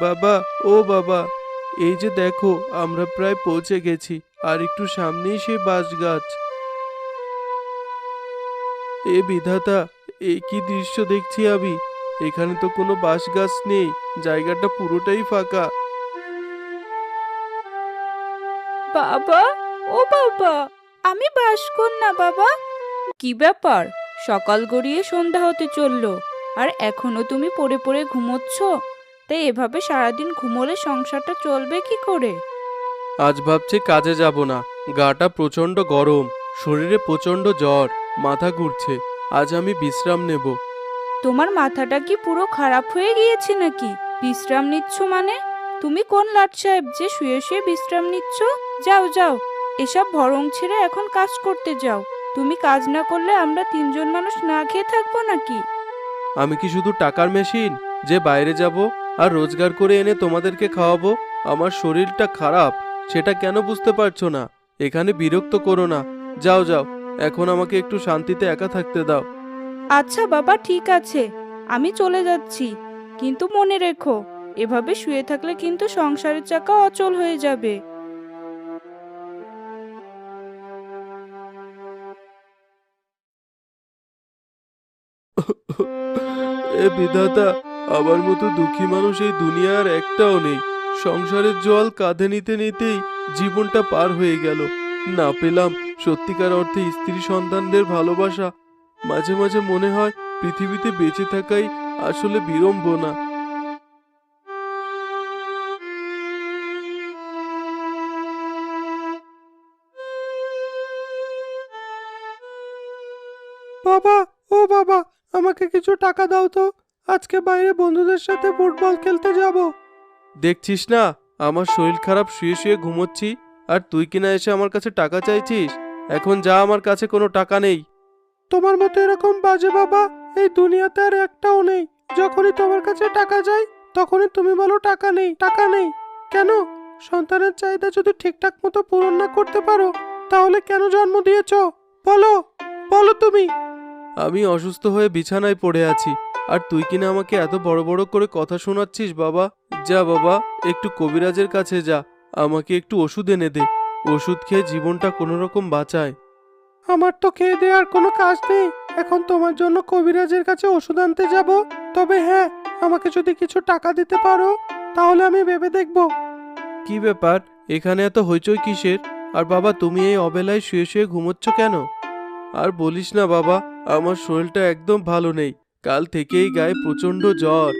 বাবা, ও বাবা, এই যে দেখো আমরা প্রায় পৌঁছে গেছি। আর একটু সামনেই সেই বাঁশ গাছ। এ বিধাতা, এ কি দৃশ্য দেখছি আমি! এখানে তো কোনো বাঁশ গাছ নেই, জায়গাটা পুরোটাই ফাঁকা। বাবা, ও বাবা, আমি বাসকন্যা বাবা। কি ব্যাপার? সকাল গড়িয়ে সন্ধ্যা হতে চললো, আর এখনো তুমি পড়ে পড়ে ঘুমোচ্ছ? তাই এভাবে সারাদিন ঘুমোলে সংসারটা চলবে কি করে? আজ ভাবছি কাজে যাব না। গাটা প্রচন্ড গরম, শরীরে প্রচন্ড জ্বর, মাথা ঘুরছে। আজ আমি বিশ্রাম নেব। তোমার মাথাটা কি পুরো খারাপ হয়ে গিয়েছে নাকি? বিশ্রাম নিচ্ছ মানে? তুমি কোন লাট সাহেব যে শুয়ে শুয়ে বিশ্রাম নিচ্ছ? যাও যাও, এসব ভরং ছেড়ে এখন কাজ করতে যাও। তুমি কাজ না করলে আমরা তিনজন মানুষ না খেয়ে থাকবো নাকি? আমি কি শুধু টাকার মেশিন যে বাইরে যাব আর রোজগার করে এনে তোমাদেরকে খাওয়াবো? আমার শরীরটা খারাপ, সেটা কেন বুঝতে পারছো না? এখানে বিরক্ত করো না। যাও যাও, এখন আমাকে একটু শান্তিতে একা থাকতে দাও। আচ্ছা বাবা, ঠিক আছে, আমি চলে যাচ্ছি। কিন্তু মনে রেখো, এভাবে শুয়ে থাকলে কিন্তু সংসারের চাকা অচল হয়ে যাবে। এ বিধাতা, আমার মতো দুঃখী মানুষ এই দুনিয়ার একটাও নেই। সংসারের জল কাঁধে নিতে নিতেই জীবনটা পার হয়ে গেল। না পেলাম সত্যিকার অর্থে স্ত্রী সন্তানদের ভালোবাসা। মাঝে মাঝে মনে হয় পৃথিবীতে বেঁচে থাকাই আসলে বিড়ম্বনা। বাবা, ও বাবা, আমাকে কিছু টাকা দাও তো। আজকে বাইরে বন্ধুদের সাথে ফুটবল খেলতে যাব। দেখছিস না, আমার শরীর খারাপ, শুয়ে শুয়ে ঘুমোচ্ছি, আর তুই কিনা এসে আমার কাছে টাকা চাইছিস? এখন যা, আমার কাছে কোনো টাকা নেই। তোমার মতো এরকম বাজে বাবা এই দুনিয়াতে আর একটাও নেই। যখনই তোমার কাছে টাকা চাই, তখনই তুমি বলো টাকা নেই, টাকা নেই। কেন? সন্তানের চাহিদা যদি ঠিকঠাক মতো পূরণ না করতে পারো, তাহলে কেন জন্ম দিয়েছো? বলো, বলো তুমি। আমি অসুস্থ হয়ে বিছানায় পড়ে আছি, আর তুই কিনা আমাকে এত বড় বড় করে কথা শোনাচ্ছিস বাবা। যা বাবা, একটু কবিরাজের কাছে যা, আমাকে একটু ওষুধ এনে দে। ওষুধ খেয়ে জীবনটা কোনো রকম বাঁচায়। আমার তো খেয়ে দেওয়ার কোনো কাজ নেই, এখন তোমার জন্য কবিরাজের কাছে ওষুধ আনতে যাব। তবে হ্যাঁ, আমাকে যদি কিছু টাকা দিতে পারো, তাহলে আমি ভেবে দেখব। কি ব্যাপার, এখানে এত হইচই কিসের? আর বাবা, তুমি এই অবেলায় শুয়ে শুয়ে ঘুমোচ্ছ কেন? আর বলিস না বাবা, আমার শরীরটা একদম ভালো নেই। কাল থেকেই গায়ে প্রচন্ড জ্বর।